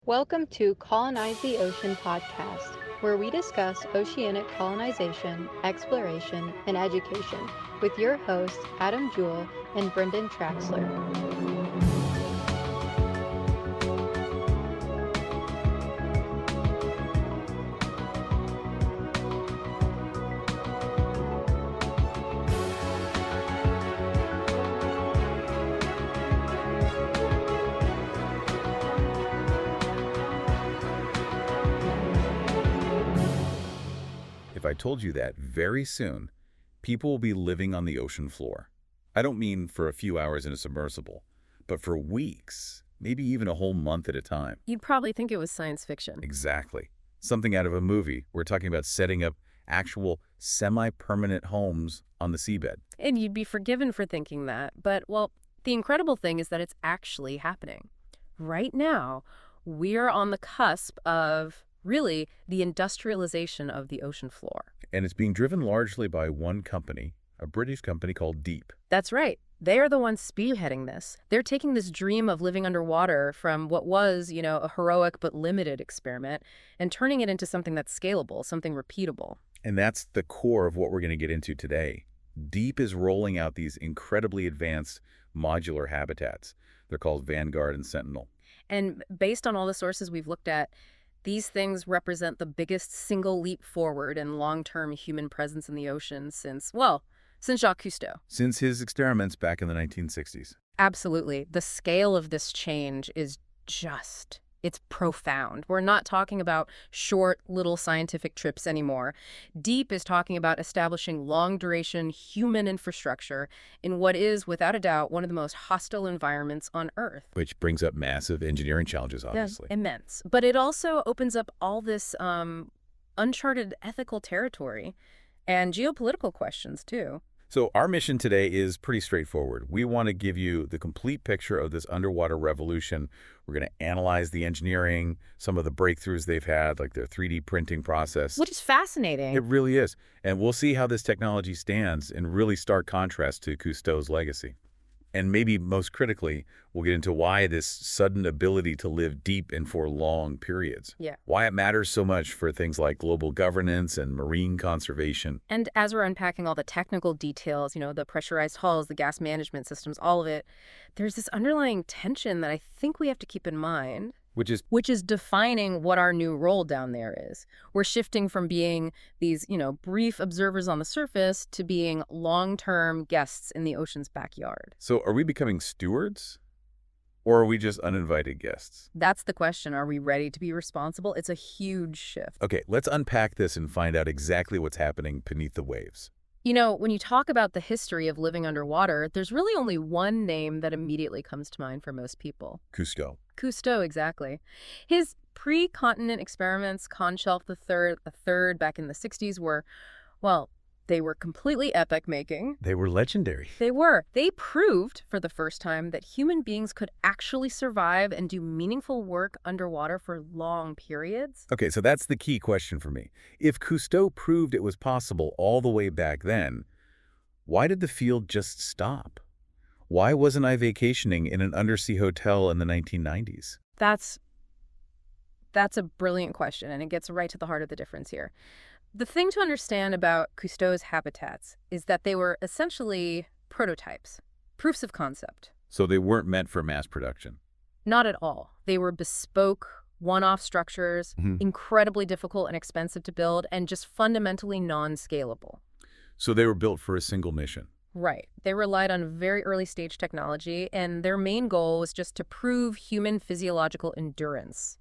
Welcome to Colonize the Ocean podcast, where we discuss oceanic colonization, exploration, and education with your hosts Adam Jewell and Brendan Traxler. If I told you that very soon, people will be living on the ocean floor. I don't mean for a few hours in a submersible, but for weeks, maybe even a whole month at a time. You'd probably think it was science fiction. Exactly. Something out of a movie. We're talking about setting up actual semi-permanent homes on the seabed. And you'd be forgiven for thinking that. But, well, the incredible thing is that it's actually happening. Right now, we're on the cusp of, really, the industrialization of the ocean floor. And it's being driven largely by one company, a British company called Deep. That's right. They are the ones spearheading this. They're taking this dream of living underwater from what was, a heroic but limited experiment and turning it into something that's scalable, something repeatable. And that's the core of what we're going to get into today. Deep is rolling out these incredibly advanced modular habitats. They're called Vanguard and Sentinel. And based on all the sources we've looked at, these things represent the biggest single leap forward in long-term human presence in the ocean since Jacques Cousteau. Since his experiments back in the 1960s. Absolutely. The scale of this change is it's profound. We're not talking about short little scientific trips anymore. Deep is talking about establishing long-duration human infrastructure in what is, without a doubt, one of the most hostile environments on Earth. Which brings up massive engineering challenges, obviously. Yeah, immense. But it also opens up all this uncharted ethical territory and geopolitical questions, too. So our mission today is pretty straightforward. We want to give you the complete picture of this underwater revolution. We're going to analyze the engineering, some of the breakthroughs they've had, like their 3D printing process. Which is fascinating. It really is. And we'll see how this technology stands in really stark contrast to Cousteau's legacy. And maybe most critically, we'll get into why this sudden ability to live deep and for long periods. Yeah. Why it matters so much for things like global governance and marine conservation. And as we're unpacking all the technical details, the pressurized hulls, the gas management systems, all of it, there's this underlying tension that I think we have to keep in mind. Which is defining what our new role down there is. We're shifting from being these, brief observers on the surface to being long-term guests in the ocean's backyard. So are we becoming stewards? Or are we just uninvited guests? That's the question. Are we ready to be responsible? It's a huge shift. Okay, let's unpack this and find out exactly what's happening beneath the waves. When you talk about the history of living underwater, there's really only one name that immediately comes to mind for most people. Cousteau, exactly. His pre-continent experiments, Conshelf the third back in the 60s they were completely epoch-making. They were legendary. They were. They proved for the first time that human beings could actually survive and do meaningful work underwater for long periods. Okay, so that's the key question for me. If Cousteau proved it was possible all the way back then, why did the field just stop? Why wasn't I vacationing in an undersea hotel in the 1990s? That's a brilliant question, and it gets right to the heart of the difference here. The thing to understand about Cousteau's habitats is that they were essentially prototypes, proofs of concept. So they weren't meant for mass production? Not at all. They were bespoke, one-off structures, incredibly difficult and expensive to build, and just fundamentally non-scalable. So they were built for a single mission? Right. They relied on very early-stage technology, and their main goal was just to prove human physiological endurance.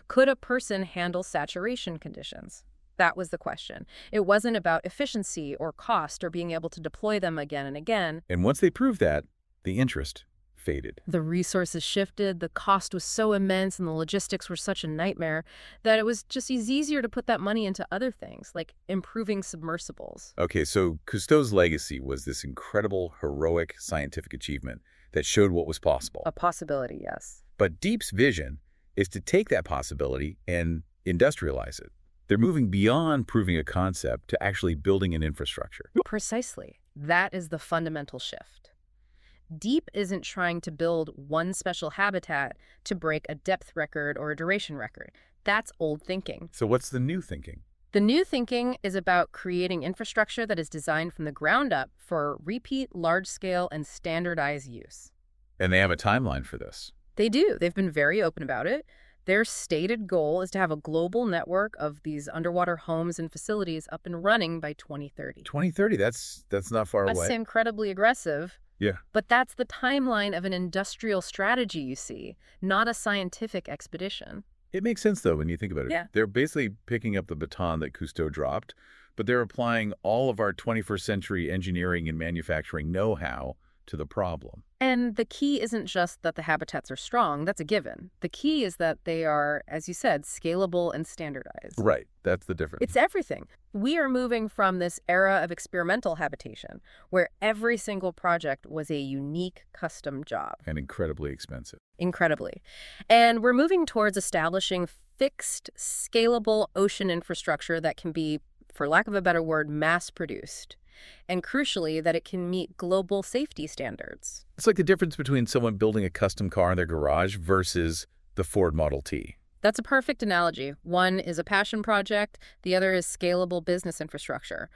Could a person handle saturation conditions? That was the question. It wasn't about efficiency or cost or being able to deploy them again and again. And once they proved that, the interest faded. The resources shifted, the cost was so immense, and the logistics were such a nightmare that it was just easier to put that money into other things, like improving submersibles. Okay, so Cousteau's legacy was this incredible, heroic scientific achievement that showed what was possible. A possibility, yes. But Deep's vision is to take that possibility and industrialize it. They're moving beyond proving a concept to actually building an infrastructure. Precisely. That is the fundamental shift. Deep isn't trying to build one special habitat to break a depth record or a duration record. That's old thinking. So what's the new thinking? The new thinking is about creating infrastructure that is designed from the ground up for repeat, large-scale, and standardized use. And they have a timeline for this. They do. They've been very open about it. Their stated goal is to have a global network of these underwater homes and facilities up and running by 2030. 2030, that's not far away. That's incredibly aggressive. Yeah. But that's the timeline of an industrial strategy, you see, not a scientific expedition. It makes sense, though, when you think about it. Yeah. They're basically picking up the baton that Cousteau dropped, but they're applying all of our 21st century engineering and manufacturing know-how to the problem. And the key isn't just that the habitats are strong. That's a given. The key is that they are, as you said, scalable and standardized. Right. That's the difference. It's everything. We are moving from this era of experimental habitation, where every single project was a unique custom job. And incredibly expensive. Incredibly. And we're moving towards establishing fixed, scalable ocean infrastructure that can be, for lack of a better word, mass-produced. And crucially, that it can meet global safety standards. It's like the difference between someone building a custom car in their garage versus the Ford Model T. That's a perfect analogy. One is a passion project, the other is scalable business infrastructure.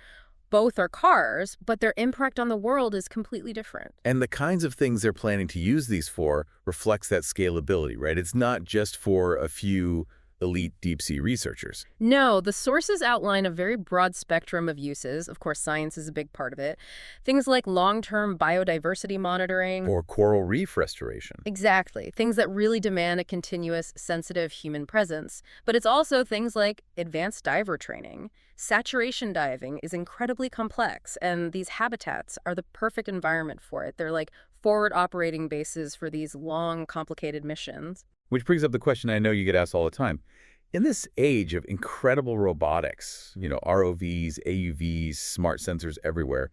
Both are cars, but their impact on the world is completely different. And the kinds of things they're planning to use these for reflects that scalability, right? It's not just for a few elite deep-sea researchers. No, the sources outline a very broad spectrum of uses. Of course, science is a big part of it. Things like long-term biodiversity monitoring. Or coral reef restoration. Exactly. Things that really demand a continuous, sensitive human presence. But it's also things like advanced diver training. Saturation diving is incredibly complex, and these habitats are the perfect environment for it. They're like forward operating bases for these long, complicated missions. Which brings up the question I know you get asked all the time. In this age of incredible robotics, ROVs, AUVs, smart sensors everywhere,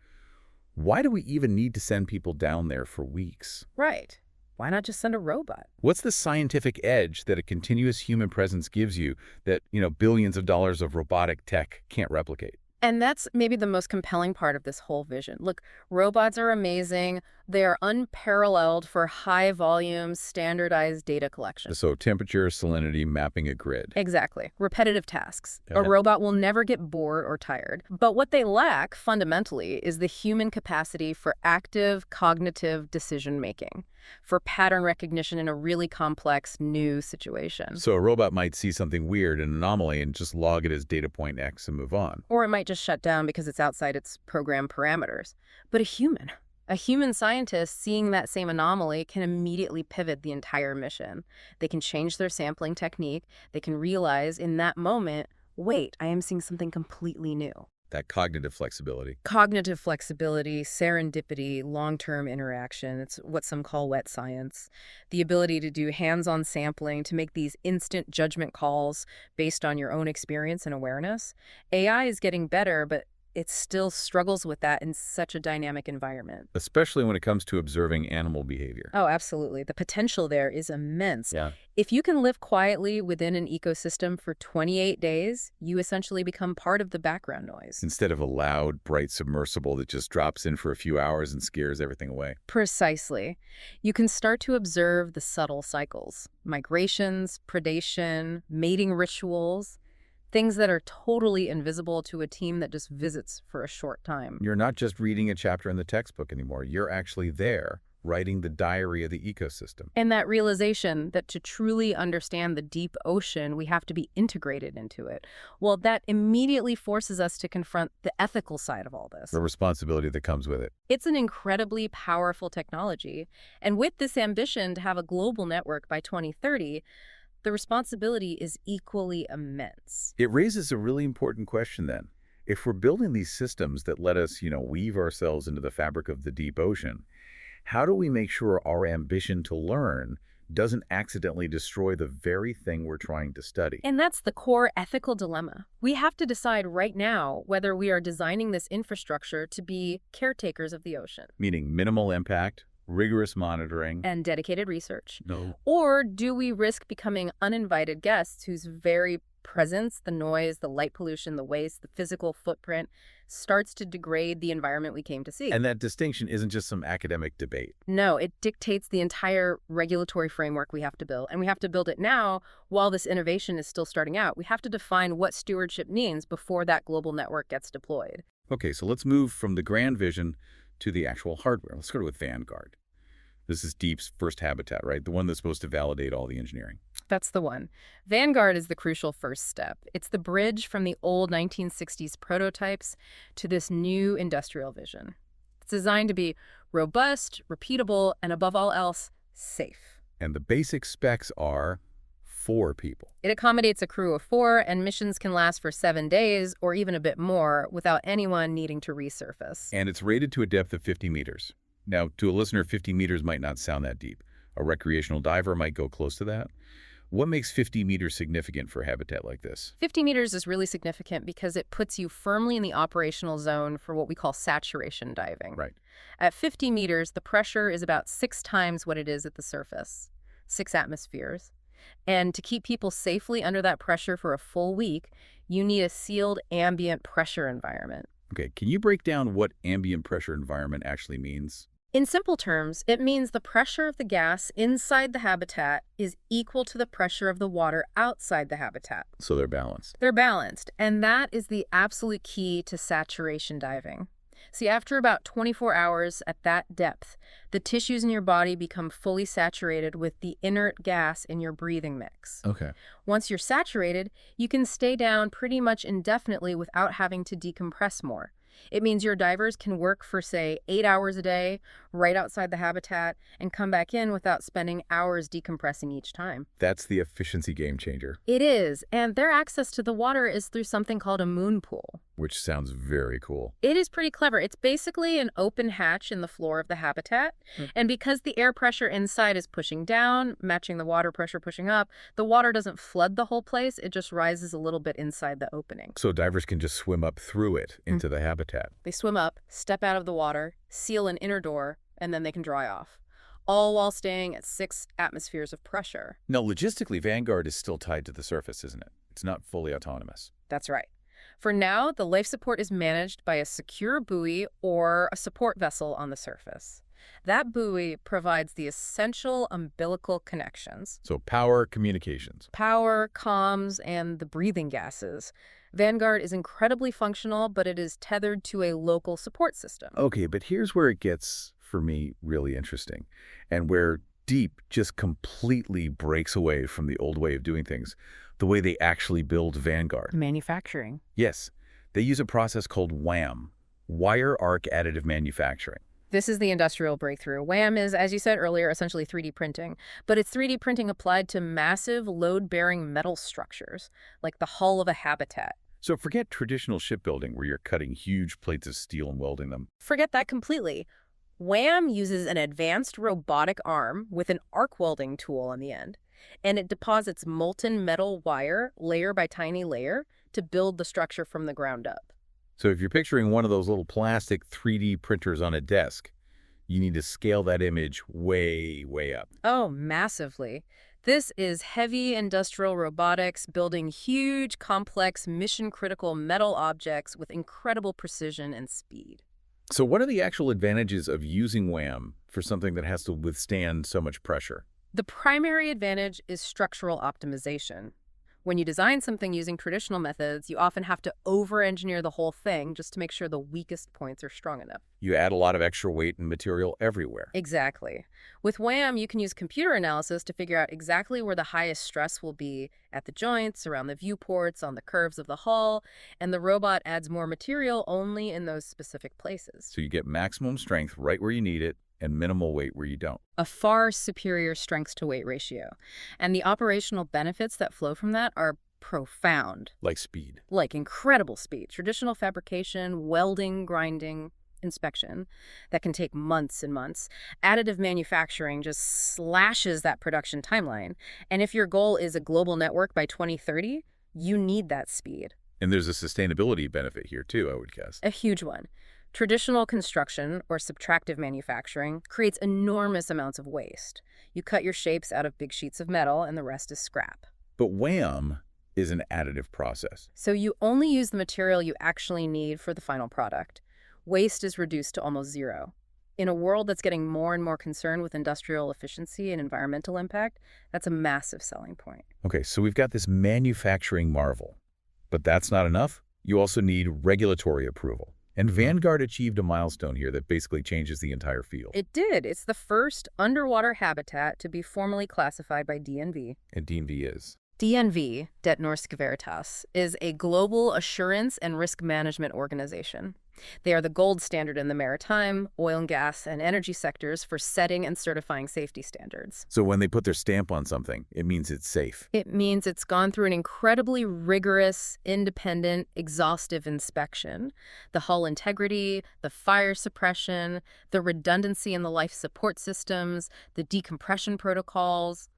why do we even need to send people down there for weeks? Right. Why not just send a robot? What's the scientific edge that a continuous human presence gives you that, billions of dollars of robotic tech can't replicate? And that's maybe the most compelling part of this whole vision. Look, robots are amazing. They are unparalleled for high-volume, standardized data collection. So temperature, salinity, mapping a grid. Exactly. Repetitive tasks. Yeah. A robot will never get bored or tired. But what they lack, fundamentally, is the human capacity for active, cognitive decision-making, for pattern recognition in a really complex, new situation. So a robot might see something weird, an anomaly, and just log it as data point X and move on. Or it might just shut down because it's outside its program parameters. But a human scientist seeing that same anomaly can immediately pivot the entire mission. They can change their sampling technique. They can realize in that moment, wait, I am seeing something completely new. That cognitive flexibility. Cognitive flexibility, serendipity, long-term interaction. It's what some call wet science. The ability to do hands-on sampling, to make these instant judgment calls based on your own experience and awareness. AI is getting better, but it still struggles with that in such a dynamic environment. Especially when it comes to observing animal behavior. Oh, absolutely. The potential there is immense. Yeah. If you can live quietly within an ecosystem for 28 days, you essentially become part of the background noise. Instead of a loud, bright submersible that just drops in for a few hours and scares everything away. Precisely. You can start to observe the subtle cycles. Migrations, predation, mating rituals. Things that are totally invisible to a team that just visits for a short time. You're not just reading a chapter in the textbook anymore. You're actually there, writing the diary of the ecosystem. And that realization that to truly understand the deep ocean, we have to be integrated into it. Well, that immediately forces us to confront the ethical side of all this. The responsibility that comes with it. It's an incredibly powerful technology. And with this ambition to have a global network by 2030, the responsibility is equally immense. It raises a really important question then. If we're building these systems that let us, weave ourselves into the fabric of the deep ocean, how do we make sure our ambition to learn doesn't accidentally destroy the very thing we're trying to study? And that's the core ethical dilemma. We have to decide right now whether we are designing this infrastructure to be caretakers of the ocean. Meaning minimal impact, rigorous monitoring, and dedicated research. No. Or do we risk becoming uninvited guests whose very presence, the noise, the light pollution, the waste, the physical footprint, starts to degrade the environment we came to see. And that distinction isn't just some academic debate. No, it dictates the entire regulatory framework we have to build. And we have to build it now while this innovation is still starting out. We have to define what stewardship means before that global network gets deployed. Okay, so let's move from the grand vision to the actual hardware. Let's start with Vanguard. This is Deep's first habitat, right? The one that's supposed to validate all the engineering. That's the one. Vanguard is the crucial first step. It's the bridge from the old 1960s prototypes to this new industrial vision. It's designed to be robust, repeatable, and above all else, safe. And the basic specs are 4 people. It accommodates a crew of 4, and missions can last for 7 days or even a bit more without anyone needing to resurface. And it's rated to a depth of 50 meters. Now, to a listener, 50 meters might not sound that deep. A recreational diver might go close to that. What makes 50 meters significant for a habitat like this? 50 meters is really significant because it puts you firmly in the operational zone for what we call saturation diving. Right. At 50 meters, the pressure is about 6 times what it is at the surface, 6 atmospheres. And to keep people safely under that pressure for a full week, you need a sealed ambient pressure environment. Okay, can you break down what ambient pressure environment actually means? In simple terms, it means the pressure of the gas inside the habitat is equal to the pressure of the water outside the habitat. So they're balanced. They're balanced, and that is the absolute key to saturation diving. See, after about 24 hours at that depth, the tissues in your body become fully saturated with the inert gas in your breathing mix. Okay. Once you're saturated, you can stay down pretty much indefinitely without having to decompress more. It means your divers can work for, say, 8 hours a day right outside the habitat and come back in without spending hours decompressing each time. That's the efficiency game changer. It is, and their access to the water is through something called a moon pool. Which sounds very cool. It is pretty clever. It's basically an open hatch in the floor of the habitat, and because the air pressure inside is pushing down, matching the water pressure pushing up, the water doesn't flood the whole place, it just rises a little bit inside the opening. So divers can just swim up through it into the habitat. They swim up, step out of the water, seal an inner door, and then they can dry off, all while staying at 6 atmospheres of pressure. Now, logistically, Vanguard is still tied to the surface, isn't it? It's not fully autonomous. That's right. For now, the life support is managed by a secure buoy or a support vessel on the surface. That buoy provides the essential umbilical connections. So power, communications. Power, comms, and the breathing gases. Vanguard is incredibly functional, but it is tethered to a local support system. Okay, but here's where it gets, for me, really interesting, and where Deep just completely breaks away from the old way of doing things, the way they actually build Vanguard. Manufacturing. Yes, they use a process called WAM, Wire Arc Additive Manufacturing. This is the industrial breakthrough. WAM is, as you said earlier, essentially 3D printing, but it's 3D printing applied to massive load-bearing metal structures, like the hull of a habitat. So forget traditional shipbuilding where you're cutting huge plates of steel and welding them. Forget that completely. WAM uses an advanced robotic arm with an arc welding tool on the end, and it deposits molten metal wire layer by tiny layer to build the structure from the ground up. So if you're picturing one of those little plastic 3D printers on a desk, you need to scale that image way, way up. Oh, massively. This is heavy industrial robotics building huge, complex, mission-critical metal objects with incredible precision and speed. So what are the actual advantages of using WAM for something that has to withstand so much pressure? The primary advantage is structural optimization. When you design something using traditional methods, you often have to over-engineer the whole thing just to make sure the weakest points are strong enough. You add a lot of extra weight and material everywhere. Exactly. With WAM, you can use computer analysis to figure out exactly where the highest stress will be at the joints, around the viewports, on the curves of the hull, and the robot adds more material only in those specific places. So you get maximum strength right where you need it and minimal weight where you don't. A far superior strength-to-weight ratio. And the operational benefits that flow from that are profound. Like speed. Like incredible speed. Traditional fabrication, welding, grinding, inspection, that can take months and months. Additive manufacturing just slashes that production timeline. And if your goal is a global network by 2030, you need that speed. And there's a sustainability benefit here too, I would guess. A huge one. Traditional construction, or subtractive manufacturing, creates enormous amounts of waste. You cut your shapes out of big sheets of metal, and the rest is scrap. But WAM is an additive process. So you only use the material you actually need for the final product. Waste is reduced to almost zero. In a world that's getting more and more concerned with industrial efficiency and environmental impact, that's a massive selling point. Okay, so we've got this manufacturing marvel. But that's not enough. You also need regulatory approval. And Vanguard achieved a milestone here that basically changes the entire field. It did. It's the first underwater habitat to be formally classified by DNV. And DNV is? DNV, Det Norske Veritas, is a global assurance and risk management organization. They are the gold standard in the maritime, oil and gas, and energy sectors for setting and certifying safety standards. So when they put their stamp on something, it means it's safe. It means it's gone through an incredibly rigorous, independent, exhaustive inspection. The hull integrity, the fire suppression, the redundancy in the life support systems, the decompression protocols,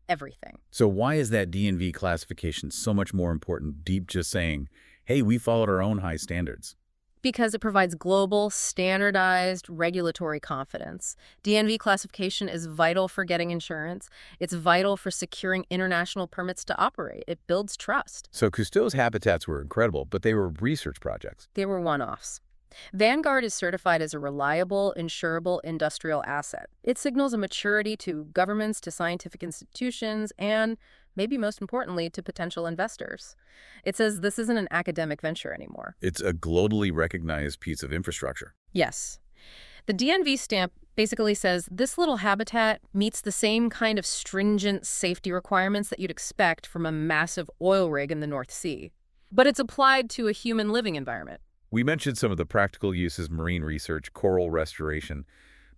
everything. So why is that DNV classification so much more important, deep just saying, hey, we followed our own high standards? Because it provides global, standardized regulatory confidence. DNV classification is vital for getting insurance. It's vital for securing international permits to operate. It builds trust. So Cousteau's habitats were incredible, but they were research projects. They were one-offs. Vanguard is certified as a reliable, insurable industrial asset. It signals a maturity to governments, to scientific institutions, and, maybe most importantly, to potential investors. It says this isn't an academic venture anymore. It's a globally recognized piece of infrastructure. Yes. The DNV stamp basically says this little habitat meets the same kind of stringent safety requirements that you'd expect from a massive oil rig in the North Sea. But it's applied to a human living environment. We mentioned some of the practical uses, marine research, coral restoration,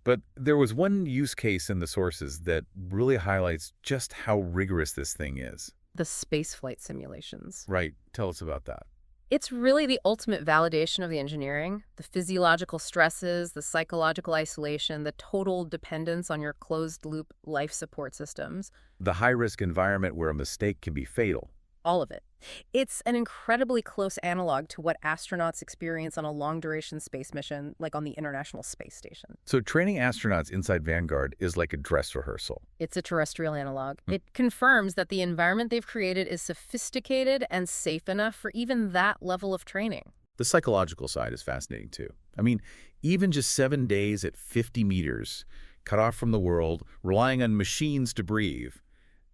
but there was one use case in the sources that really highlights just how rigorous this thing is. The spaceflight simulations. Right. Tell us about that. It's really the ultimate validation of the engineering, the physiological stresses, the psychological isolation, the total dependence on your closed-loop life support systems. The high-risk environment where a mistake can be fatal. All of it. It's an incredibly close analog to what astronauts experience on a long-duration space mission, like on the International Space Station. So training astronauts inside Vanguard is like a dress rehearsal. It's a terrestrial analog. It confirms that the environment they've created is sophisticated and safe enough for even that level of training. The psychological side is fascinating, too. I mean, even just 7 days at 50 meters, cut off from the world, relying on machines to breathe,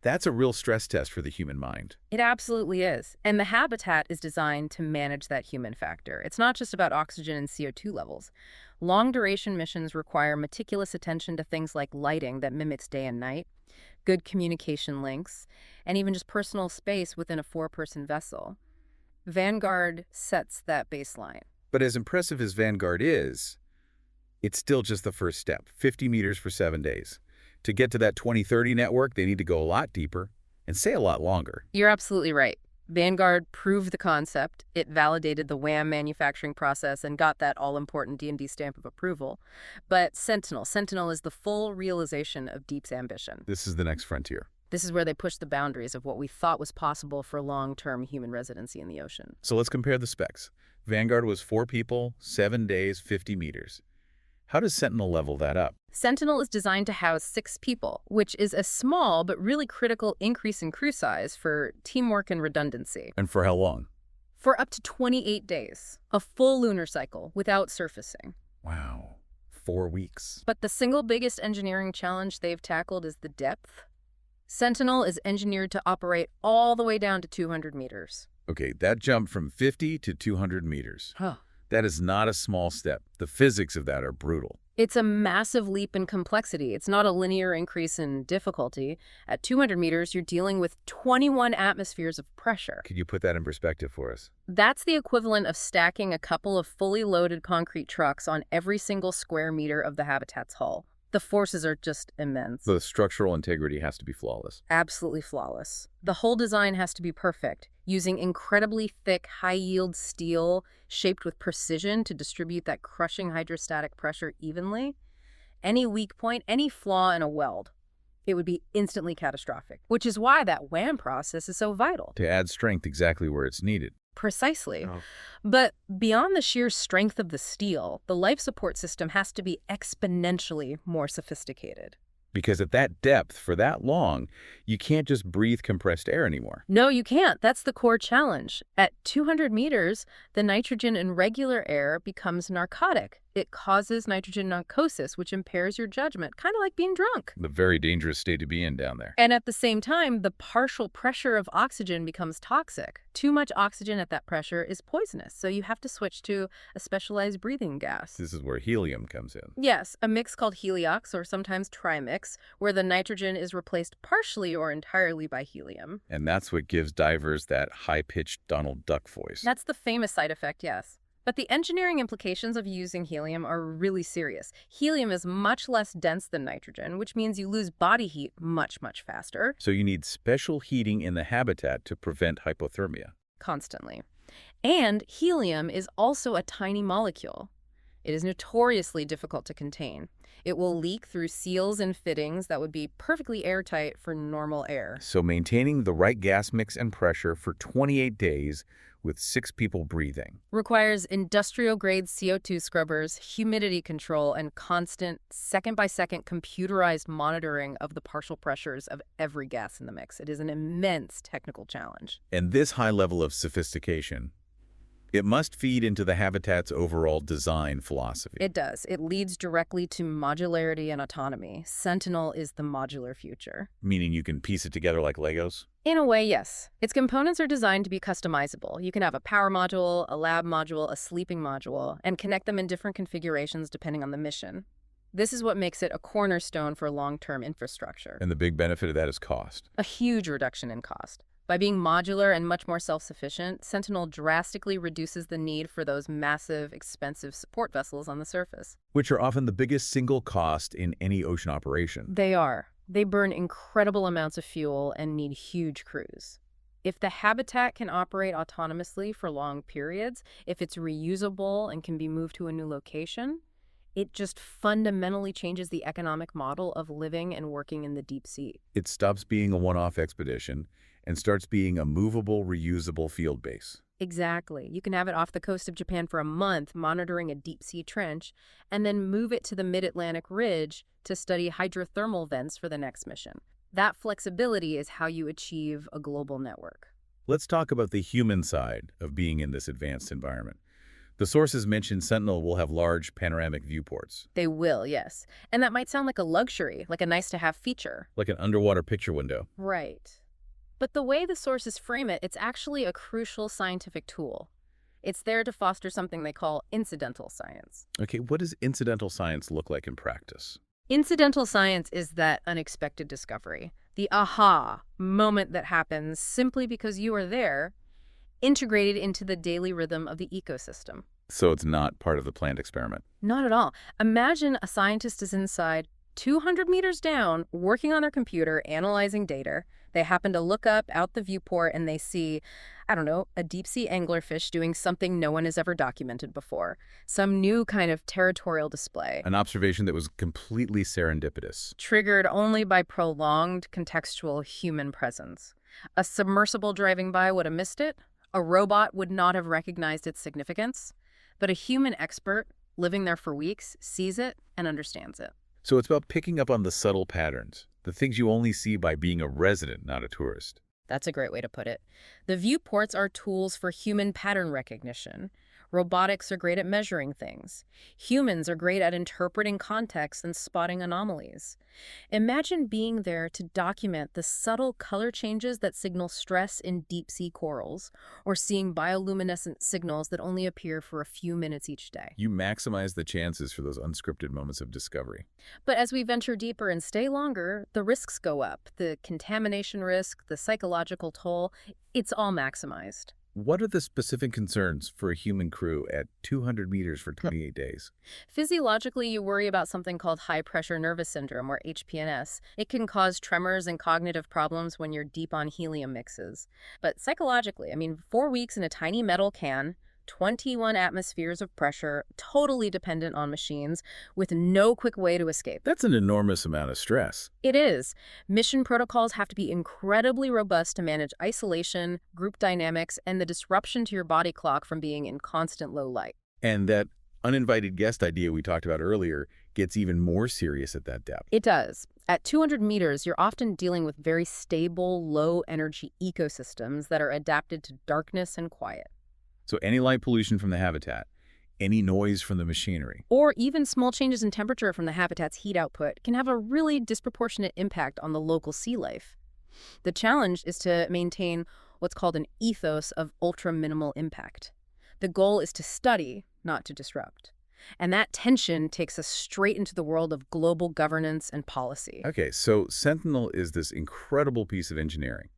that's a real stress test for the human mind. It absolutely is. And the habitat is designed to manage that human factor. It's not just about oxygen and CO2 levels. Long-duration missions require meticulous attention to things like lighting that mimics day and night, good communication links, and even just personal space within a 4-person vessel. Vanguard sets that baseline. But as impressive as Vanguard is, it's still just the first step, 50 meters for 7 days. To get to that 2030 network, they need to go a lot deeper and stay a lot longer. You're absolutely right. Vanguard proved the concept. It validated the WAM manufacturing process and got that all-important DNV stamp of approval. But Sentinel is the full realization of Deep's ambition. This is the next frontier. This is where they push the boundaries of what we thought was possible for long-term human residency in the ocean. So let's compare the specs. Vanguard was 4 people, 7 days, 50 meters. How does Sentinel level that up? Sentinel is designed to house 6 people, which is a small but really critical increase in crew size for teamwork and redundancy. And for how long? For up to 28 days, a full lunar cycle without surfacing. Wow, 4 weeks. But the single biggest engineering challenge they've tackled is the depth. Sentinel is engineered to operate all the way down to 200 meters. Okay, that jump from 50 to 200 meters. Huh. That is not a small step. The physics of that are brutal. It's a massive leap in complexity. It's not a linear increase in difficulty. At 200 meters, you're dealing with 21 atmospheres of pressure. Could you put that in perspective for us? That's the equivalent of stacking a couple of fully loaded concrete trucks on every single square meter of the habitat's hull. The forces are just immense. The structural integrity has to be flawless. Absolutely flawless. The whole design has to be perfect, using incredibly thick, high-yield steel shaped with precision to distribute that crushing hydrostatic pressure evenly. Any weak point, any flaw in a weld, it would be instantly catastrophic, which is why that WAM process is so vital. To add strength exactly where it's needed. Precisely. But beyond the sheer strength of the steel, the life support system has to be exponentially more sophisticated. Because at that depth, for that long, you can't just breathe compressed air anymore. No, you can't. That's the core challenge. At 200 meters, the nitrogen in regular air becomes narcotic. It causes nitrogen narcosis, which impairs your judgment, kind of like being drunk. The very dangerous state to be in down there. And at the same time, the partial pressure of oxygen becomes toxic. Too much oxygen at that pressure is poisonous, so you have to switch to a specialized breathing gas. This is where helium comes in. Yes, a mix called heliox, or sometimes trimix, where the nitrogen is replaced partially or entirely by helium. And that's what gives divers that high-pitched Donald Duck voice. That's the famous side effect, yes. But the engineering implications of using helium are really serious. Helium is much less dense than nitrogen, which means you lose body heat much faster. So you need special heating in the habitat to prevent hypothermia. Constantly. And helium is also a tiny molecule. It is notoriously difficult to contain. It will leak through seals and fittings that would be perfectly airtight for normal air. So maintaining the right gas mix and pressure for 28 days with 6 people breathing requires industrial-grade CO2 scrubbers, humidity control, and constant, second-by-second computerized monitoring of the partial pressures of every gas in the mix. It is an immense technical challenge. And this high level of sophistication, it must feed into the habitat's overall design philosophy. It does. It leads directly to modularity and autonomy. Sentinel is the modular future. Meaning you can piece it together like Legos? In a way, yes. Its components are designed to be customizable. You can have a power module, a lab module, a sleeping module, and connect them in different configurations depending on the mission. This is what makes it a cornerstone for long-term infrastructure. And the big benefit of that is cost. A huge reduction in cost. By being modular and much more self-sufficient, Sentinel drastically reduces the need for those massive, expensive support vessels on the surface. Which are often the biggest single cost in any ocean operation. They are. They burn incredible amounts of fuel and need huge crews. If the habitat can operate autonomously for long periods, if it's reusable and can be moved to a new location, it just fundamentally changes the economic model of living and working in the deep sea. It stops being a one-off expedition and starts being a movable, reusable field base. Exactly. You can have it off the coast of Japan for a month monitoring a deep-sea trench, and then move it to the mid-Atlantic ridge to study hydrothermal vents for the next mission. That flexibility is how you achieve a global network. Let's talk about the human side of being in this advanced environment. The sources mentioned Sentinel will have large panoramic viewports. They will, yes. And that might sound like a luxury, like a nice-to-have feature. Like an underwater picture window. Right. But the way the sources frame it, it's actually a crucial scientific tool. It's there to foster something they call incidental science. Okay, what does incidental science look like in practice? Incidental science is that unexpected discovery, the aha moment that happens simply because you are there, integrated into the daily rhythm of the ecosystem. So it's not part of the planned experiment? Not at all. Imagine a scientist is inside, 200 meters down, working on their computer, analyzing data. They happen to look up out the viewport and they see, I don't know, a deep-sea anglerfish doing something no one has ever documented before. Some new kind of territorial display. An observation that was completely serendipitous. Triggered only by prolonged contextual human presence. A submersible driving by would have missed it. A robot would not have recognized its significance. But a human expert, living there for weeks, sees it and understands it. So it's about picking up on the subtle patterns, the things you only see by being a resident, not a tourist. That's a great way to put it. The viewports are tools for human pattern recognition. Robotics are great at measuring things. Humans are great at interpreting context and spotting anomalies. Imagine being there to document the subtle color changes that signal stress in deep-sea corals, or seeing bioluminescent signals that only appear for a few minutes each day. You maximize the chances for those unscripted moments of discovery. But as we venture deeper and stay longer, the risks go up. The contamination risk, the psychological toll, it's all maximized. What are the specific concerns for a human crew at 200 meters for 28 days? Physiologically, you worry about something called high-pressure nervous syndrome, or HPNS. It can cause tremors and cognitive problems when you're deep on helium mixes. But psychologically, 4 weeks in a tiny metal can, 21 atmospheres of pressure, totally dependent on machines, with no quick way to escape. That's an enormous amount of stress. It is. Mission protocols have to be incredibly robust to manage isolation, group dynamics, and the disruption to your body clock from being in constant low light. And that uninvited guest idea we talked about earlier gets even more serious at that depth. It does. At 200 meters, you're often dealing with very stable, low-energy ecosystems that are adapted to darkness and quiet. So any light pollution from the habitat, any noise from the machinery, Or even small changes in temperature from the habitat's heat output can have a really disproportionate impact on the local sea life. The challenge is to maintain what's called an ethos of ultra-minimal impact. The goal is to study, not to disrupt. And that tension takes us straight into the world of global governance and policy. Okay, so Sentinel is this incredible piece of engineering.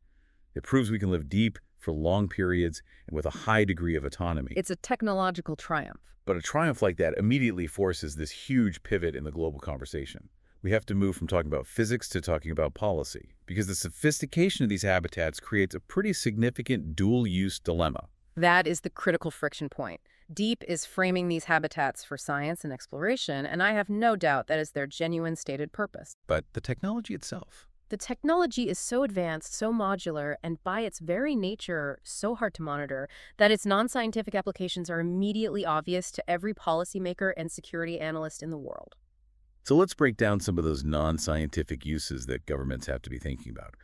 It proves we can live deep for long periods and with a high degree of autonomy. It's a technological triumph. But a triumph like that immediately forces this huge pivot in the global conversation. We have to move from talking about physics to talking about policy, because the sophistication of these habitats creates a pretty significant dual-use dilemma. That is the critical friction point. Deep is framing these habitats for science and exploration, and I have no doubt that is their genuine stated purpose. But the technology itself? The technology is so advanced, so modular, and by its very nature, so hard to monitor, that its non-scientific applications are immediately obvious to every policymaker and security analyst in the world. So let's break down some of those non-scientific uses that governments have to be thinking about.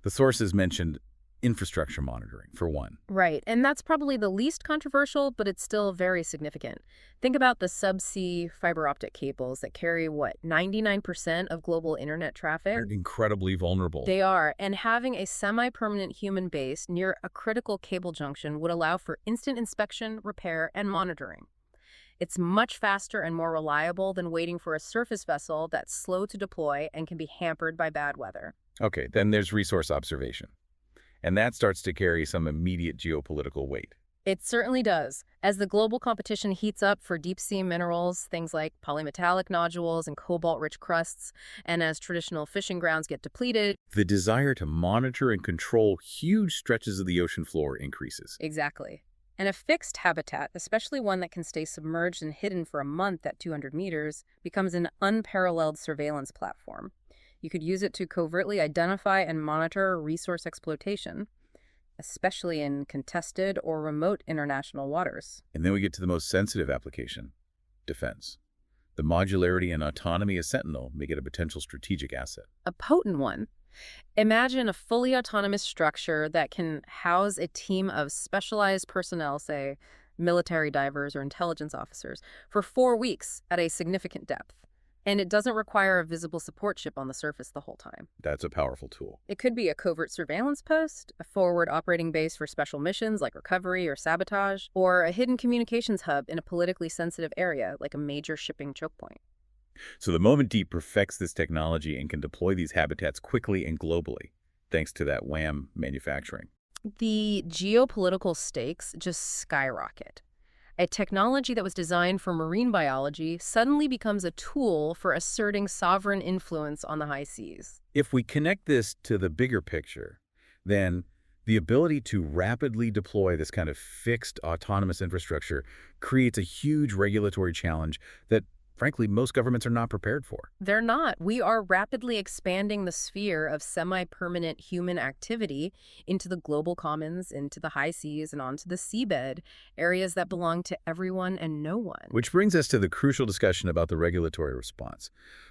The sources mentioned infrastructure monitoring, for one. Right, and that's probably the least controversial, but it's still very significant. Think about the subsea fiber optic cables that carry, 99% of global internet traffic? They're incredibly vulnerable. They are, and having a semi-permanent human base near a critical cable junction would allow for instant inspection, repair, and monitoring. It's much faster and more reliable than waiting for a surface vessel that's slow to deploy and can be hampered by bad weather. Okay, then there's resource observation. And that starts to carry some immediate geopolitical weight. It certainly does. As the global competition heats up for deep-sea minerals, things like polymetallic nodules and cobalt-rich crusts, and as traditional fishing grounds get depleted, The desire to monitor and control huge stretches of the ocean floor increases. exactly. And a fixed habitat, especially one that can stay submerged and hidden for a month at 200 meters, becomes an unparalleled surveillance platform. You could use it to covertly identify and monitor resource exploitation, especially in contested or remote international waters. And then we get to the most sensitive application, defense. The modularity and autonomy of Sentinel make it a potential strategic asset. A potent one. Imagine a fully autonomous structure that can house a team of specialized personnel, say military divers or intelligence officers, for 4 weeks at a significant depth. And it doesn't require a visible support ship on the surface the whole time. That's a powerful tool. It could be a covert surveillance post, a forward operating base for special missions like recovery or sabotage, or a hidden communications hub in a politically sensitive area like a major shipping choke point. So the moment Deep perfects this technology and can deploy these habitats quickly and globally, thanks to that WAM manufacturing. The geopolitical stakes just skyrocket. A technology that was designed for marine biology suddenly becomes a tool for asserting sovereign influence on the high seas. If we connect this to the bigger picture, then the ability to rapidly deploy this kind of fixed autonomous infrastructure creates a huge regulatory challenge that, frankly, most governments are not prepared for. They're not. We are rapidly expanding the sphere of semi-permanent human activity into the global commons, into the high seas, and onto the seabed, areas that belong to everyone and no one. Which brings us to the crucial discussion about the regulatory response.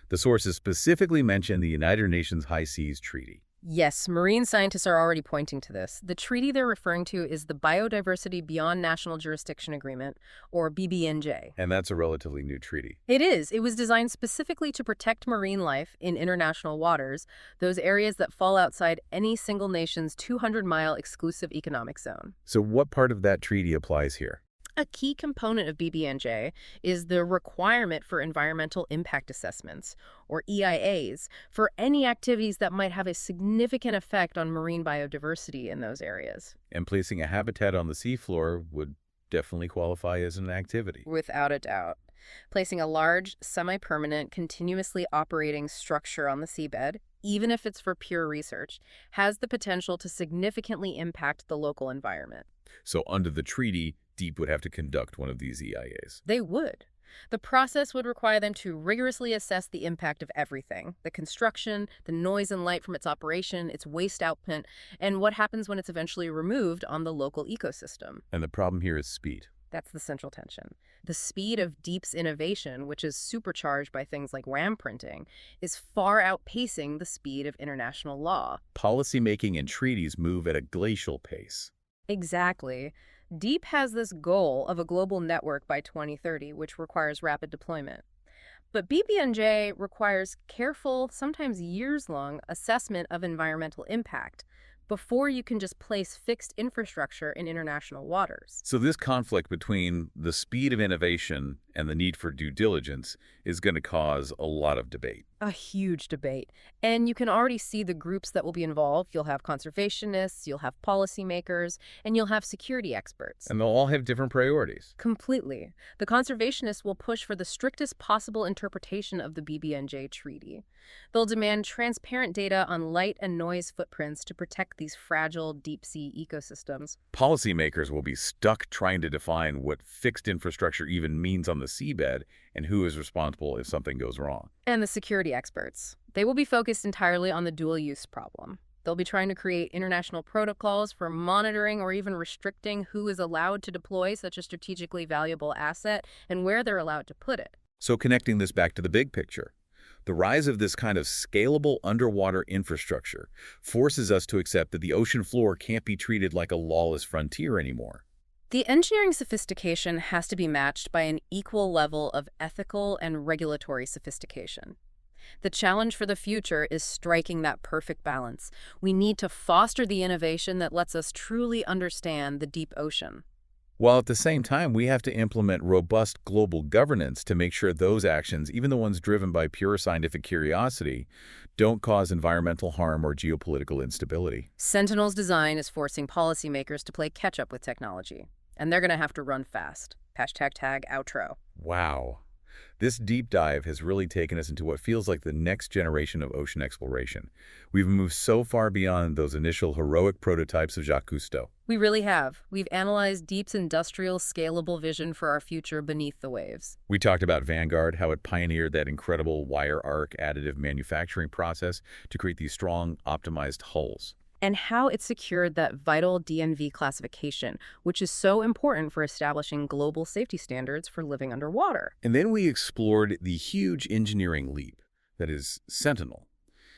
The sources specifically mention the United Nations High Seas Treaty. Yes, marine scientists are already pointing to this. The treaty they're referring to is the Biodiversity Beyond National Jurisdiction Agreement, or BBNJ. And that's a relatively new treaty. It is. It was designed specifically to protect marine life in international waters, those areas that fall outside any single nation's 200-mile exclusive economic zone. So what part of that treaty applies here? A key component of BBNJ is the requirement for environmental impact assessments, or EIAs, for any activities that might have a significant effect on marine biodiversity in those areas. And placing a habitat on the seafloor would definitely qualify as an activity. Without a doubt. Placing a large, semi-permanent, continuously operating structure on the seabed, even if it's for pure research, has the potential to significantly impact the local environment. So under the treaty, Deep would have to conduct one of these EIAs. They would. The process would require them to rigorously assess the impact of everything: the construction, the noise and light from its operation, its waste output, and what happens when it's eventually removed on the local ecosystem. And the problem here is speed. That's the central tension. The speed of deep's innovation, which is supercharged by things like RAM printing, is far outpacing the speed of international law. Policymaking and treaties move at a glacial pace. Exactly. Deep has this goal of a global network by 2030, which requires rapid deployment. But BBNJ requires careful, sometimes years-long, assessment of environmental impact before you can just place fixed infrastructure in international waters. So this conflict between the speed of innovation and the need for due diligence is going to cause a lot of debate. A huge debate. And you can already see the groups that will be involved. You'll have conservationists, you'll have policymakers, and you'll have security experts. And they'll all have different priorities. Completely. The conservationists will push for the strictest possible interpretation of the BBNJ treaty. They'll demand transparent data on light and noise footprints to protect these fragile deep-sea ecosystems. Policymakers will be stuck trying to define what fixed infrastructure even means on the seabed and who is responsible if something goes wrong. And the security experts. They will be focused entirely on the dual-use problem. They'll be trying to create international protocols for monitoring or even restricting who is allowed to deploy such a strategically valuable asset and where they're allowed to put it. So connecting this back to the big picture, the rise of this kind of scalable underwater infrastructure forces us to accept that the ocean floor can't be treated like a lawless frontier anymore. The engineering sophistication has to be matched by an equal level of ethical and regulatory sophistication. The challenge for the future is striking that perfect balance. We need to foster the innovation that lets us truly understand the deep ocean, While at the same time, we have to implement robust global governance to make sure those actions, even the ones driven by pure scientific curiosity, don't cause environmental harm or geopolitical instability. Sentinel's design is forcing policymakers to play catch-up with technology, and they're going to have to run fast. #tag outro. Wow. This deep dive has really taken us into what feels like the next generation of ocean exploration. We've moved so far beyond those initial heroic prototypes of Jacques Cousteau. We really have. We've analyzed Deep's industrial, scalable vision for our future beneath the waves. We talked about Vanguard, how it pioneered that incredible wire arc additive manufacturing process to create these strong, optimized hulls. And how it secured that vital DNV classification, which is so important for establishing global safety standards for living underwater. And then we explored the huge engineering leap, that is, Sentinel,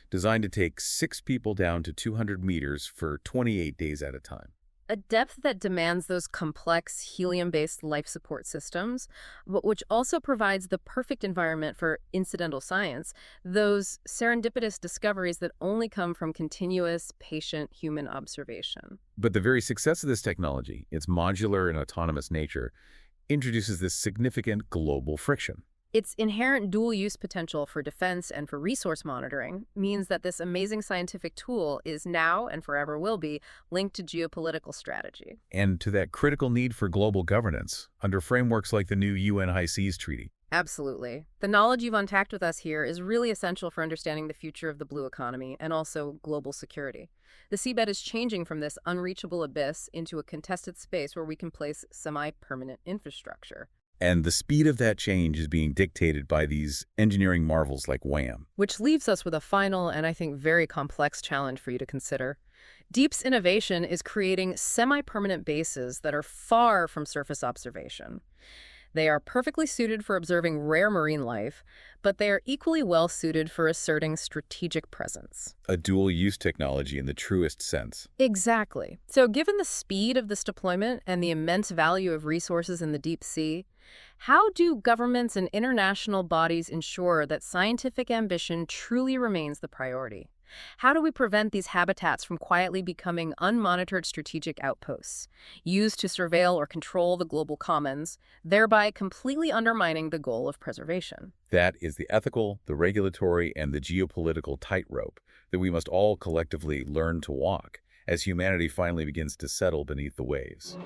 designed to take 6 people down to 200 meters for 28 days at a time. A depth that demands those complex helium-based life support systems, but which also provides the perfect environment for incidental science, those serendipitous discoveries that only come from continuous, patient human observation. But the very success of this technology, its modular and autonomous nature, introduces this significant global friction. Its inherent dual-use potential for defense and for resource monitoring means that this amazing scientific tool is now, and forever will be, linked to geopolitical strategy. And to that critical need for global governance under frameworks like the new UN High Seas Treaty. Absolutely. The knowledge you've unpacked with us here is really essential for understanding the future of the blue economy and also global security. The seabed is changing from this unreachable abyss into a contested space where we can place semi-permanent infrastructure. And the speed of that change is being dictated by these engineering marvels like WHAM. Which leaves us with a final and I think very complex challenge for you to consider. Deep's innovation is creating semi-permanent bases that are far from surface observation. They are perfectly suited for observing rare marine life, but they are equally well suited for asserting strategic presence. A dual-use technology in the truest sense. Exactly. So given the speed of this deployment and the immense value of resources in the deep sea, how do governments and international bodies ensure that scientific ambition truly remains the priority? How do we prevent these habitats from quietly becoming unmonitored strategic outposts, used to surveil or control the global commons, thereby completely undermining the goal of preservation? That is the ethical, the regulatory, and the geopolitical tightrope that we must all collectively learn to walk as humanity finally begins to settle beneath the waves.